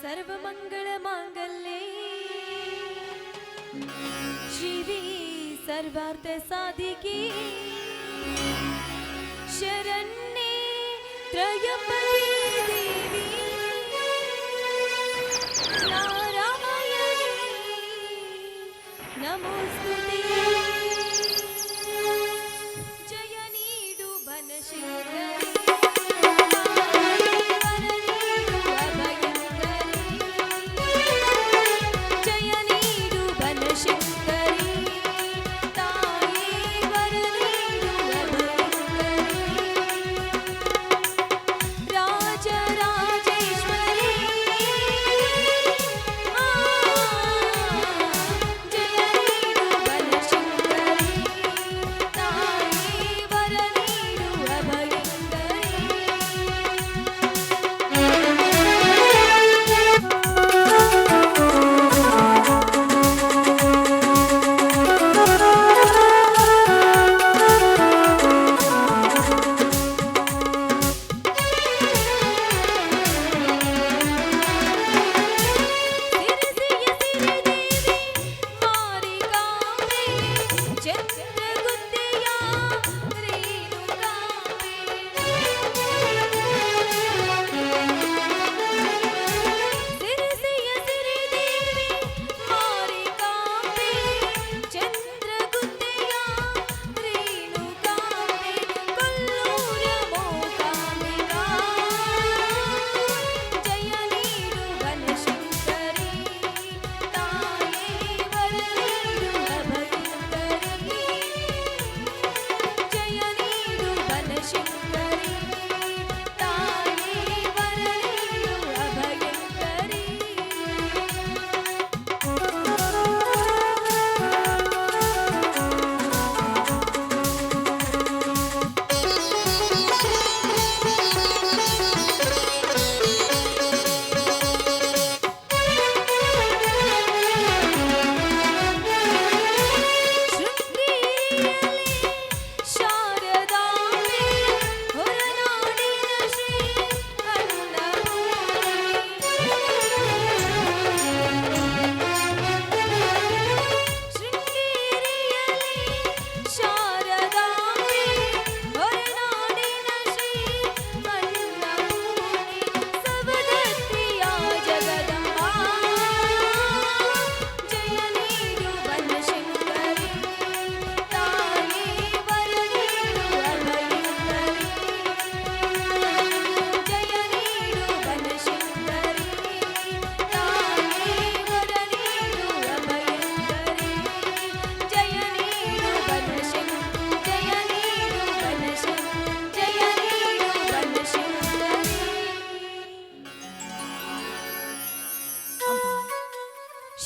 ಸರ್ವಮಂಗಳ ಮಾಂಗಲ್ಯೆ ಶಿವೆ ಸರ್ವಾರ್ಥ ಸಾಧಿಕೆ ಶರಣ್ಯೆ ತ್ರಯಂಬಕೆ ದೇವಿ ನಾರಾಯಣಿ ನಮೋಸ್ತುತೆ ಜಯ ನೀಡು ಬನಶಂಕರಿ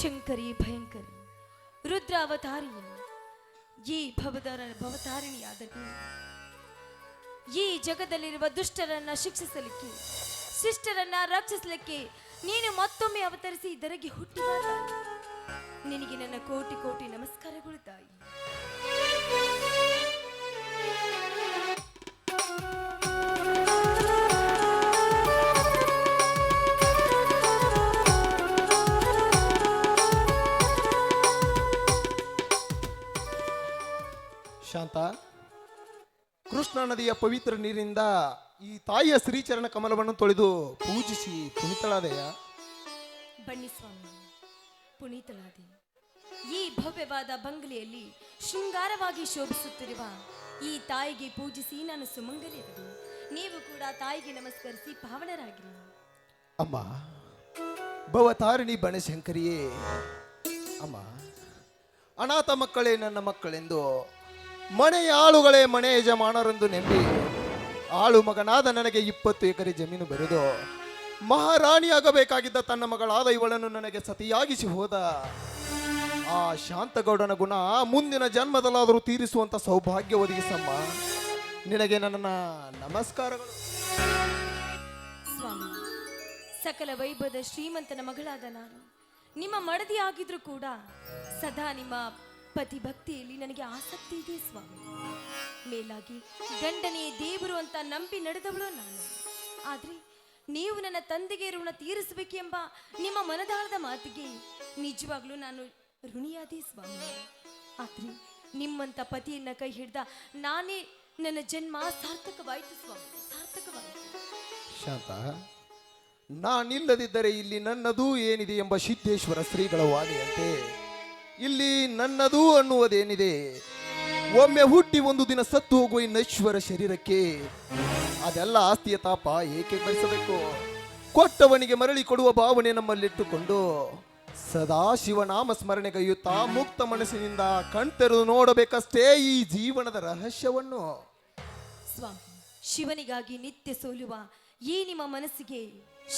ಶಂಕರಿ ಭಯಂಕರಿ ರುದ್ರಾವತಾರಿಣಿ ಈ ಭವತಾರಿಣಿಯಾದ ಈ ಜಗದಲ್ಲಿರುವ ದುಷ್ಟರನ್ನ ಶಿಕ್ಷಿಸಲಿಕ್ಕೆ ಶಿಷ್ಟರನ್ನ ರಕ್ಷಿಸಲಿಕ್ಕೆ ನೀನು ಮತ್ತೊಮ್ಮೆ ಅವತರಿಸಿ ಇದರಿಗೆ ಹುಟ್ಟಿದಾಗ ನಿನಗೆ ನನ್ನ ಕೋಟಿ ಕೋಟಿ ನಮಸ್ಕಾರಗಳು ತಾಯಿ. ಶಾಂತ, ಕೃಷ್ಣ ನದಿಯ ಪವಿತ್ರ ನೀರಿನಿಂದ ಈ ತಾಯಿಯ ಶ್ರೀಚರಣ ಕಮಲವನ್ನು ತೊಳೆದು ಪೂಜಿಸಿ ಪುನೀತಳಾದೆಯ. ಬನ್ನಿ ಸ್ವಾಮಿ, ಪುನೀತಳಾದೆ. ಈ ಭವ್ಯವಾದ ಬಂಗಲೆಯಲ್ಲಿ ಶೃಂಗಾರವಾಗಿ ಶೋಭಿಸುತ್ತಿರುವ ಈ ತಾಯಿಗೆ ಪೂಜಿಸಿ ನಾನು ಸುಮಂಗಲಿಯಾದೆ. ನೀವು ಕೂಡ ತಾಯಿಗೆ ನಮಸ್ಕರಿಸಿ ಪಾವನರಾಗಿರಿ. ಅಮ್ಮ, ಭವತಾರಿಣಿ ಬನಶಂಕರಿಯೇ, ಅಮ್ಮ, ಅನಾಥ ಮಕ್ಕಳೇ ನನ್ನ ಮಕ್ಕಳೆಂದು, ಮನೆಯ ಆಳುಗಳೇ ಮನೆ ಯಜಮಾನರೆಂದು ನೆಂಬಿ ಆಳು ಮಗನಾದ ನನಗೆ 20 ಎಕರೆ ಜಮೀನು ಬರೆದು ಮಹಾರಾಣಿಯಾಗಬೇಕಾಗಿದ್ದ ತನ್ನ ಮಗಳಾದ ಇವಳನ್ನು ನನಗೆ ಸತಿಯಾಗಿಸಿ ಹೋದ ಆ ಶಾಂತಗೌಡನ ಗುಣ ಮುಂದಿನ ಜನ್ಮದಲ್ಲಾದರೂ ತೀರಿಸುವಂತ ಸೌಭಾಗ್ಯ ಒದಗಿಸಮ್ಮ. ನಿನಗೆ ನನ್ನ ನಮಸ್ಕಾರಗಳು. ಸ್ವಾಮಿ, ಸಕಲ ವೈಭವದ ಶ್ರೀಮಂತನ ಮಗಳಾದ ನಾನು ನಿಮ್ಮ ಮಡದಿ ಆಗಿದ್ರೂ ಕೂಡ ಸದಾ ನಿಮ್ಮ ಪತಿ ಭಕ್ತಿಯಲ್ಲಿ ನನಗೆ ಆಸಕ್ತಿ ಇದೆ ಸ್ವಾಮಿ. ಮೇಲಾಗಿ ಗಂಡನೇ ದೇವರು ಅಂತ ನಂಬಿ ನಡೆದವಳು ನಾನು. ಆದ್ರೆ ನೀವು ನನ್ನ ತಂದೆಗೆ ಋಣ ತೀರಿಸಬೇಕೆಂಬ ನಿಮ್ಮ ಮನದಾಳದ ಮಾತಿಗೆ ನಿಜವಾಗ್ಲೂ ನಾನು ಋಣಿಯಾದೆ ಸ್ವಾಮಿ. ಆದ್ರೆ ನಿಮ್ಮಂತ ಪತಿಯನ್ನ ಕೈ ಹಿಡ್ದ ನಾನೇ ನನ್ನ ಜನ್ಮ ಸಾರ್ಥಕವಾಯಿತು ಸ್ವಾಮಿ, ಸಾರ್ಥಕವಾಯಿತು. ಶಾಂತ, ನಾನಿಲ್ಲದಿದ್ದರೆ ಇಲ್ಲಿ ನನ್ನದು ಏನಿದೆ ಎಂಬ ಸಿದ್ದೇಶ್ವರ ಶ್ರೀಗಳ ವಾಣಿಯಂತೆ ಇಲ್ಲಿ ನನ್ನದು ಅನ್ನುವುದೇನಿದೆ. ಒಮ್ಮೆ ಹುಟ್ಟಿ ಒಂದು ದಿನ ಸತ್ತು ಹೋಗುವ ಈ ನಶ್ವರ ಶರೀರಕ್ಕೆ ಅದೆಲ್ಲ ಆಸ್ತಿಯ ತಾಪ ಏಕೆ ಬಯಸಬೇಕು? ಕೊಟ್ಟವನಿಗೆ ಮರಳಿ ಕೊಡುವ ಭಾವನೆ ನಮ್ಮಲ್ಲಿಟ್ಟುಕೊಂಡು ಸದಾ ಶಿವನಾಮ ಸ್ಮರಣೆಗೈಯುತ್ತಾ ಮುಕ್ತ ಮನಸ್ಸಿನಿಂದ ಕಣ್ತೆರೆದು ನೋಡಬೇಕಷ್ಟೇ ಈ ಜೀವನದ ರಹಸ್ಯವನ್ನು. ಸ್ವಾಮಿ, ಶಿವನಿಗಾಗಿ ನಿತ್ಯ ಸೋಲುವ ಈ ನಿಮ್ಮ ಮನಸ್ಸಿಗೆ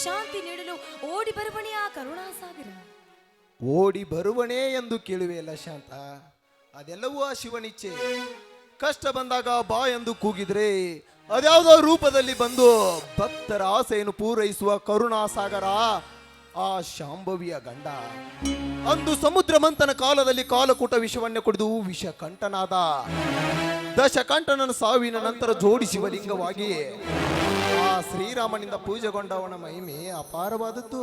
ಶಾಂತಿ ನೀಡಲು ಓಡಿ ಬರುವಣೆ ಆ ಕರುಣಾಸಾಗರ. ಓಡಿ ಬರುವಣೇ ಎಂದು ಕೇಳುವೆಯಲ್ಲ ಶಾಂತ, ಅದೆಲ್ಲವೂ ಆ ಶಿವನಿಚ್ಛೆ. ಕಷ್ಟ ಬಂದಾಗ ಬಾ ಎಂದು ಕೂಗಿದ್ರೆ ಅದ್ಯಾವುದೋ ರೂಪದಲ್ಲಿ ಬಂದು ಭಕ್ತರ ಆಸೆಯನ್ನು ಪೂರೈಸುವ ಕರುಣಾಸಾಗರ ಆ ಶಾಂಭವಿಯ ಗಂಡ. ಅಂದು ಸಮುದ್ರ ಮಂಥನ ಕಾಲದಲ್ಲಿ ಕಾಲಕೂಟ ವಿಷವನ್ನೇ ಕುಡಿದು ವಿಷಕಂಠನಾದ. ದಶಕಂಠನನ ಸಾವಿನ ನಂತರ ಜೋಡಿ ಶಿವಲಿಂಗವಾಗಿ ಆ ಶ್ರೀರಾಮನಿಂದ ಪೂಜೆಗೊಂಡವನ ಮಹಿಮೆ ಅಪಾರವಾದದ್ದು.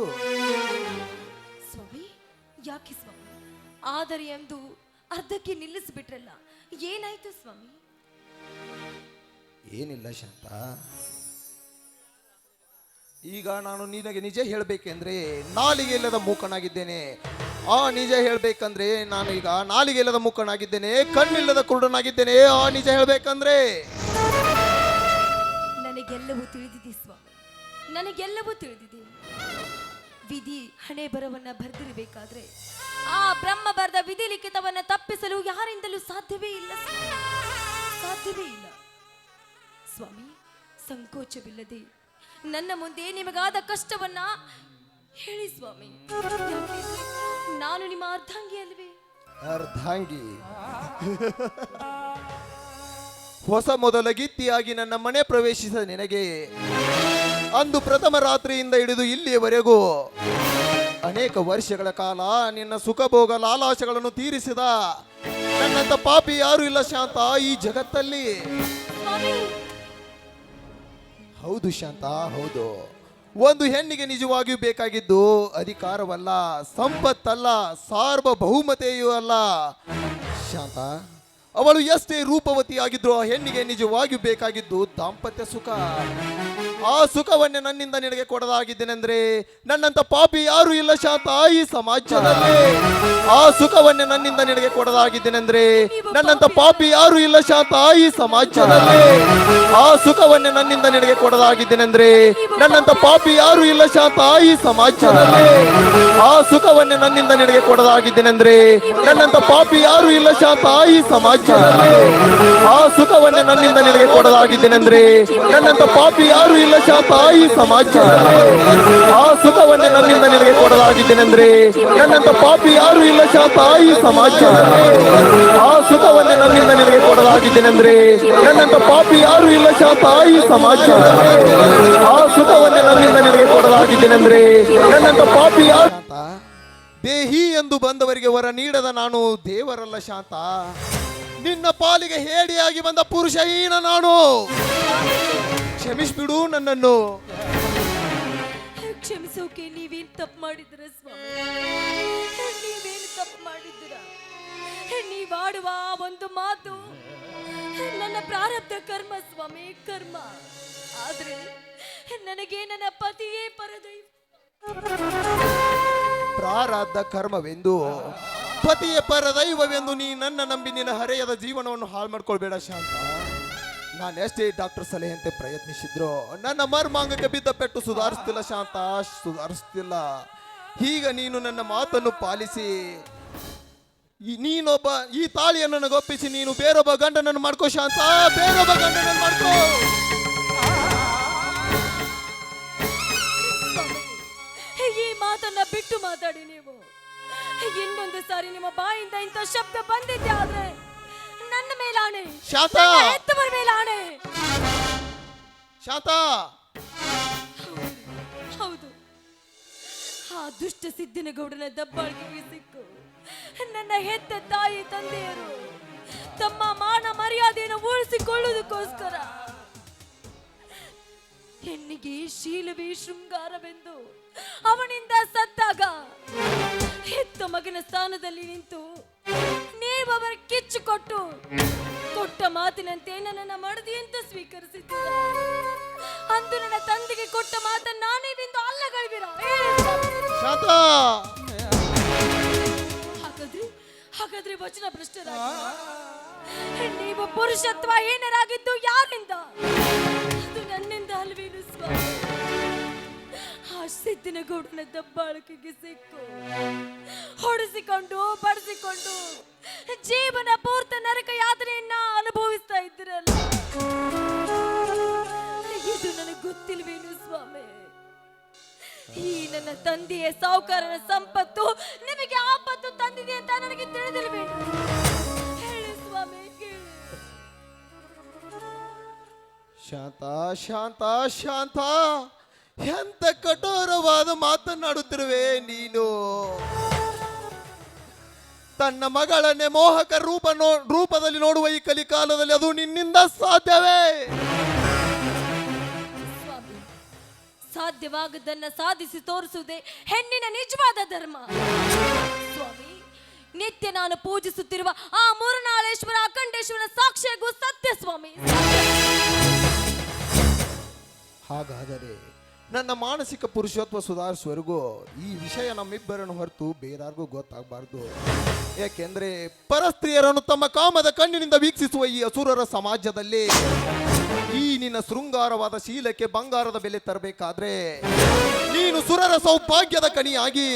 ಸ್ವಾಮಿ, ಯಾಕೆ ಸ್ವಾಮಿ? ಆದರೆ ಎಂದು ಅರ್ಧಕ್ಕೆ ನಿಲ್ಲಿಸಿಬಿಟ್ರಲ್ಲ, ಏನಾಯ್ತು ಸ್ವಾಮಿ? ಏನಿಲ್ಲ ಶಾಂತ, ಈಗ ನಾನು ನಿನಗೆ ನಿಜ ಹೇಳಬೇಕೆಂದ್ರೆ ನಾಲಿಗೆ ಇಲ್ಲದ ಮೂಕನಾಗಿದ್ದೇನೆ. ಆ ನಿಜ ಹೇಳಬೇಕಂದ್ರೆ ನಾನು ಈಗ ನಾಲಿಗೆ ಇಲ್ಲದ ಮೂಕನಾಗಿದ್ದೇನೆ, ಕಣ್ಣಿಲ್ಲದ ಕುರುಡನಾಗಿದ್ದೇನೆ. ಆ ನಿಜ ಹೇಳಬೇಕಂದ್ರೆ ನನಗೆಲ್ಲವೂ ತಿಳಿದಿದೆ ಸ್ವಾಮಿ, ನನಗೆಲ್ಲವೂ ತಿಳಿದಿದೆ. ವಿಧಿ ಹಣೆ ಬರವನ್ನ ಬರೆದಿರಬೇಕಾದ್ರೆ ಆ ಬ್ರಹ್ಮ ಬರೆದ ವಿಧಿ ಲಿಖಿತವನ್ನ ತಪ್ಪಿಸಲು ಯಾರಿಂದಲೂ ಸಾಧ್ಯವೇ ಇಲ್ಲ ಸ್ವಾಮಿ, ಸಾಧ್ಯವೇ ಇಲ್ಲ. ಸ್ವಾಮಿ, ಸಂಕೋಚವಿಲ್ಲದೆ ನನ್ನ ಮುಂದೆ ನಿಮಗಾದ ಕಷ್ಟವನ್ನ ಹೇಳಿ ಸ್ವಾಮಿ. ಯಾಕೆಂದ್ರೆ ನಾನು ನಿಮ್ಮ ಅರ್ಧಾಂಗಿ ಅಲ್ವೇ? ಅರ್ಧಾಂಗಿ? ಹೊಸ ಮೊದಲ ಗೀತಿಯಾಗಿ ನನ್ನ ಮನೆ ಪ್ರವೇಶಿಸಿದ ನಿನಗೆ ಅಂದು ಪ್ರಥಮ ರಾತ್ರಿಯಿಂದ ಹಿಡಿದು ಇಲ್ಲಿಯವರೆಗೂ ಅನೇಕ ವರ್ಷಗಳ ಕಾಲ ನಿನ್ನ ಸುಖಭೋಗ ಲಾಲಾಶಗಳನ್ನು ತೀರಿಸಿದ ನನ್ನಂತ ಪಾಪಿ ಯಾರು ಇಲ್ಲ ಶಾಂತ ಈ ಜಗತ್ತಲ್ಲಿ. ಸ್ವಾಮಿ, ಹೌದು ಶಾಂತ, ಹೌದು. ಒಂದು ಹೆಣ್ಣಿಗೆ ನಿಜವಾಗಿಯೂ ಬೇಕಾಗಿದ್ದು ಅಧಿಕಾರವಲ್ಲ, ಸಂಪತ್ತಲ್ಲ, ಸಾರ್ವಭೌಮತೆಯೂ ಅಲ್ಲ ಶಾಂತ. ಅವಳು ಎಷ್ಟೇ ರೂಪವತಿಯಾಗಿದ್ರು ಆ ಹೆಣ್ಣಿಗೆ ನಿಜವಾಗಿಯೂ ಬೇಕಾಗಿದ್ದು ದಾಂಪತ್ಯ ಸುಖ. ಆ ಸುಖವನ್ನೇ ನನ್ನಿಂದ ನಿನಗೆ ಕೊಡದಾಗಿದ್ದೇನೆಂದ್ರೆ ನನ್ನಂತ ಪಾಪಿ ಯಾರು ಇಲ್ಲ ಶಾಂತ ಈ ಸಮಾಜದಲ್ಲಿ. ಆ ಸುಖವನ್ನೇ ನನ್ನಿಂದ ನಿನಗೆ ಕೊಡದಾಗಿದ್ದೇನೆಂದ್ರೆ ನನ್ನಂತ ಪಾಪಿ ಯಾರು ಇಲ್ಲ ಶಾಂತ ಈ ಸಮಾಜದಲ್ಲಿ. ಆ ಸುಖವನ್ನೇ ನನ್ನಿಂದ ನಿನಗೆ ಕೊಡದಾಗಿದ್ದೇನೆಂದ್ರೆ ನನ್ನಂತ ಪಾಪಿ ಯಾರು ಇಲ್ಲ ಶಾಂತ ಈ ಸಮಾಜದಲ್ಲಿ. ಆ ಸುಖವನ್ನೇ ನನ್ನಿಂದ ನಿನಗೆ ಕೊಡದಾಗಿದ್ದೇನೆಂದ್ರೆ ನನ್ನಂತ ಪಾಪಿ ಯಾರು ಇಲ್ಲ ಶಾಂತ ಈ ಸಮಾಜದಲ್ಲಿ. ಆ ಸುಖವನ್ನೇ ನನ್ನಿಂದ ನಿನಗೆ ಕೊಡದಾಗಿದ್ದೇನೆಂದ್ರೆ ನನ್ನಂತ ಪಾಪಿ ಯಾರು ಇಲ್ಲ ಶಾಂತ ಈ ಸಮಾಜದಲ್ಲಿ. ಆ ಸುಖವನ್ನೇ ನನ್ನಿಂದ ನಿನಗೆ ಕೊಡದಾಗಿದ್ದೇನೆಂದ್ರೆ ನನ್ನಂತ ಪಾಪಿ ಯಾರು ಇಲ್ಲ ಶಾಂತ ಈ ಸಮಾಜದಲ್ಲಿ. ಆ ಸುಖವನ್ನೇ ನನ್ನಿಂದ ನಿನಗೆ ಕೊಡದಾಗಿದ್ದೇನೆಂದ್ರೆ ನನ್ನಂತ ಪಾಪಿ ಯಾರು ಇಲ್ಲ ಶಾಂತ ಈ ಸಮಾಜದಲ್ಲಿ. ಆ ಸುಖವನ್ನೇ ನನ್ನಿಂದ ನಿನಗೆ ಕೊಡದಾಗಿದ್ದೇನೆಂದ್ರೆ ನನ್ನಂತ ಪಾಪಿ ಯಾರು. ದೇಹಿ ಎಂದು ಬಂದವರಿಗೆ ವರ ನೀಡದ ನಾನು ದೇವರಲ್ಲ ಶಾಂತ. ನಿನ್ನ ಪಾಲಿಗೆ ಹೇಡಿಯಾಗಿ ಬಂದ ಪುರುಷಹೀನ ನಾನು. ಕ್ಷಮಿಸ್ಬಿಡು ನನ್ನನ್ನು. ಕ್ಷಮಿಸೋಕೆ ನೀವೇನ್ ತಪ್ಪು ಮಾಡಿದ್ದೀರ ಸ್ವಾಮಿ? ನೀವೇನು ತಪ್ಪು ಮಾಡಿದ್ದೀರ? ನೀವಾಡುವ ಒಂದು ಮಾತು ನನ್ನ ಪ್ರಾರಬ್ಧ ಕರ್ಮ ಸ್ವಾಮಿ, ಕರ್ಮ. ಆದ್ರೆ ನನಗೆ ನನ್ನ ಪತಿಯೇ ಪರದೈವ. ಪ್ರಾರಬ್ಧ ಕರ್ಮವೆಂದು ಪತಿಯ ಪರದೈವವೆಂದು ನೀ ನನ್ನ ನಂಬಿ ನಿನ್ನ ಹರೆಯದ ಜೀವನವನ್ನು ಹಾಳು ಮಾಡ್ಕೊಳ್ಬೇಡ ಶಾಂತ. ನಾನು ಎಷ್ಟೇ ಡಾಕ್ಟರ್ ಸಲಹೆಯಂತೆ ಪ್ರಯತ್ನಿಸಿದ್ರು ನನ್ನ ಮರ್ಮಾಂಗಕ್ಕೆ ಬಿದ್ದ ಪೆಟ್ಟು ಸುಧಾರಿಸ್ತಿಲ್ಲ ಶಾಂತ, ಸುಧಾರಿಸ್ತಿಲ್ಲ. ಈಗ ನೀನು ನನ್ನ ಮಾತನ್ನು ಪಾಲಿಸಿ ನೀನೊಬ್ಬ ಈ ತಾಳಿಯನ್ನು ನನಗೊಪ್ಪಿಸಿ ನೀನು ಬೇರೊಬ್ಬ ಗಂಡನನ್ನು ಮಾಡ್ಕೋ ಶಾಂತ, ಬೇರೊಬ್ಬ ಗಂಡನನ್ನು ಮಾಡ್ಕೋ. ಈ ಮಾತನ್ನ ಬಿಟ್ಟು ಮಾತಾಡಿ ನೀವು. ಇನ್ನೊಂದು ಸಾರಿ ನಿಮ್ಮ ಬಾಯಿಂದ ಇಂಥ ಶಬ್ದ ಬಂದಿದ್ದೆ ಆದ್ರೆ ನನ್ನ ಮೇಲಾಣೆ, ಶಾಂತ, ಹೆತ್ತವರ ಮೇಲಾಣೆ. ಶಾಂತ. ಹೌದು, ಆ ದುಷ್ಟ ಸಿದ್ದಿನಗೌಡನ ದಬ್ಬಾಳಿಕೆಗೆ ಸಿಕ್ಕು ನನ್ನ ಹೆತ್ತ ತಾಯಿ ತಂದೆಯರು ತಮ್ಮ ಮಾನ ಮರ್ಯಾದೆಯನ್ನು ಉಳಿಸಿಕೊಳ್ಳುವುದಕ್ಕೋಸ್ಕರ ಹೆಣ್ಣಿಗೆ ಶೀಲವೇ ಶೃಂಗಾರವೆಂದು ಅವನಿಂದ ಸತ್ತಾಗ ಹೆತ್ತ ಮಗನ ಸ್ಥಾನದಲ್ಲಿ ನಿಂತು ನೀವು ಅವರ ಕಿಚ್ಚು ಕೊಟ್ಟ ಮಾತಿನಂತೆ ನನ್ನನ್ನ ಮಡದಿ ಅಂತ ಸ್ವೀಕರಿಸಿದ್ದೀರ. ಅಂದು ನನ್ನ ತಂದೆಗೆ ಕೊಟ್ಟ ಮಾತನ್ನ ನಾನೇ ನಿಂದು ಅಲ್ಲಗಳ್ವಿರ. ಶಾಂತ, ಹಾಗಾದ್ರೆ ವಚನ ಭ್ರಷ್ಟರಾಗಿ ನೀವು ಪುರುಷತ್ವ ಏನರಾಗಿದ್ದು ಯಾರಿಂದ? ಅದು ನನ್ನಿಂದ ಅಲ್ವೇನು ಸ್ವಾಮಿ. ಆ ಸಿದ್ದಿನಗೌಡನ ದಬ್ಬಾಳಿಕೆಗೆ ಸಿಕ್ಕು ಹೊಡೆಸಿಕೊಂಡು ಬಡಿಸಿಕೊಂಡು ಜೀವನ ಪೂರ್ತ ನರಕ ಯಾತನೆಯನ್ನ ಅನುಭವಿಸ್ತಾ ಇದ್ದೀರಲ್ಲ, ಇದು ನನಗೆ ಗೊತ್ತಿಲ್ವೇನು ಸ್ವಾಮಿ. ಈ ನನ್ನ ತಂದೆಯ ಸಾಹುಕಾರನ ಸಂಪತ್ತು ನಿಮಗೆ ಆಪತ್ತು ತಂದಿದೆ ಅಂತ ನನಗೆ ತಿಳಿದಿಲ್ವೇನು? ಹೇಳಿ ಸ್ವಾಮಿ, ಹೇಳಿ. ಶಾಂತ ಶಾಂತ ಶಾಂತ, ಎಂತ ಕಠೋರವಾದ ಮಾತನ್ನಾಡುತ್ತಿರುವೆ ನೀನು. ತನ್ನ ಮಗಳನ್ನೇ ಮೋಹಕ ರೂಪದಲ್ಲಿ ನೋಡುವ ಈ ಕಲಿಕಾಲದಲ್ಲಿ ಅದು ನಿನ್ನಿಂದ ಸಾಧ್ಯವೇ? ಸ್ವಾಮಿ, ಸಾಧ್ಯವಾಗದನ್ನ ಸಾಧಿಸಿ ತೋರಿಸುವುದೇ ಹೆಣ್ಣಿನ ನಿಜವಾದ ಧರ್ಮ. ಸ್ವಾಮಿ, ನಿತ್ಯ ನಾನು ಪೂಜಿಸುತ್ತಿರುವ ಆ ಮೂರನಾಳೇಶ್ವರ ಅಖಂಡೇಶ್ವರ ಸಾಕ್ಷಿಯಾಗೂ ಸತ್ಯ ಸ್ವಾಮಿ. ಹಾಗಾದರೆ ನನ್ನ ಮಾನಸಿಕ ಪುರುಷತ್ವ ಸುಧಾರಿಸುವವರೆಗೂ ಈ ವಿಷಯ ನಮ್ಮಿಬ್ಬರನ್ನು ಹೊರತು ಬೇರಾರಿಗೂ ಗೊತ್ತಾಗಬಾರ್ದು. ಯಾಕೆಂದ್ರೆ ಪರಸ್ತ್ರೀಯರನ್ನು ತಮ್ಮ ಕಾಮದ ಕಣ್ಣಿನಿಂದ ವೀಕ್ಷಿಸುವ ಈ ಅಸುರರ ಸಮಾಜದಲ್ಲಿ ಈ ನಿನ್ನ ಶೃಂಗಾರವಾದ ಶೀಲಕ್ಕೆ ಬಂಗಾರದ ಬೆಲೆ ತರಬೇಕಾದ್ರೆ ನೀನು ಸುರರ ಸೌಭಾಗ್ಯದ ಕಣಿಯಾಗಿ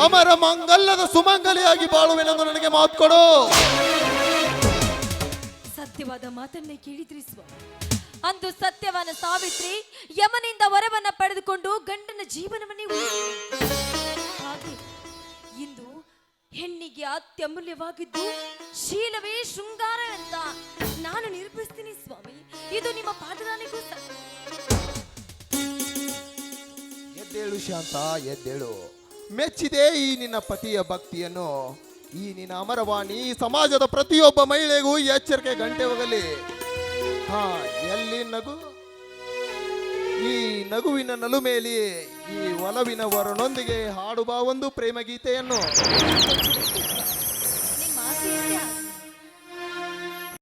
ಅಮರ ಮಂಗಲ್ಲದ ಸುಮಂಗಲಿಯಾಗಿ ಬಾಳುವೆನೆಂದು ನನಗೆ ಮಾತು ಕೊಡು. ಸತ್ಯವಾದ ಮಾತನ್ನೇ ಕೇಳಿದ್ರಿ ಸ್ವಾಮಿ. ಅಂದು ಸತ್ಯವಾದ ಸಾವಿತ್ರಿ ಯಮನಿಂದ ವರವನ್ನ ಪಡೆದುಕೊಂಡು ಗಂಡನ ಜೀವನವನ್ನೇ ಉಳಿಸಿದಳು. ಹಾಗೆ ಇಂದು ಹೆಣ್ಣಿಗೆ ಅತ್ಯಮೂಲ್ಯವಾಗಿದ್ದು ಶೀಲವೇ ಶೃಂಗಾರ ಅಂತ ನಾನು ನಿರೂಪಿಸ್ತೀನಿ ಸ್ವಾಮಿ. ಇದು ನಿಮ್ಮ ಪಾದದಾನಿಗೂ ಎದ್ದೇಳು ಶಾಂತ, ಎದ್ದೇಳು. ಮೆಚ್ಚಿದೆ ಈ ನಿನ್ನ ಪತಿಯ ಭಕ್ತಿಯನ್ನು. ಈ ನಿನ್ನ ಅಮರವಾಣಿ ಸಮಾಜದ ಪ್ರತಿಯೊಬ್ಬ ಮಹಿಳೆಗೂ ಎಚ್ಚರಿಕೆ ಗಂಟೆ ಹೋಗಲಿ. ಹಾ, ಎಲ್ಲಿ ನಗು? ಈ ನಗುವಿನ ನಲುಮೇಲಿ ಈ ಒಲವಿನ ವರನೊಂದಿಗೆ ಹಾಡುವ ಒಂದು ಪ್ರೇಮ ಗೀತೆಯನ್ನು. ನಿಮ್ಮ ಆಸೆಯಂತೆ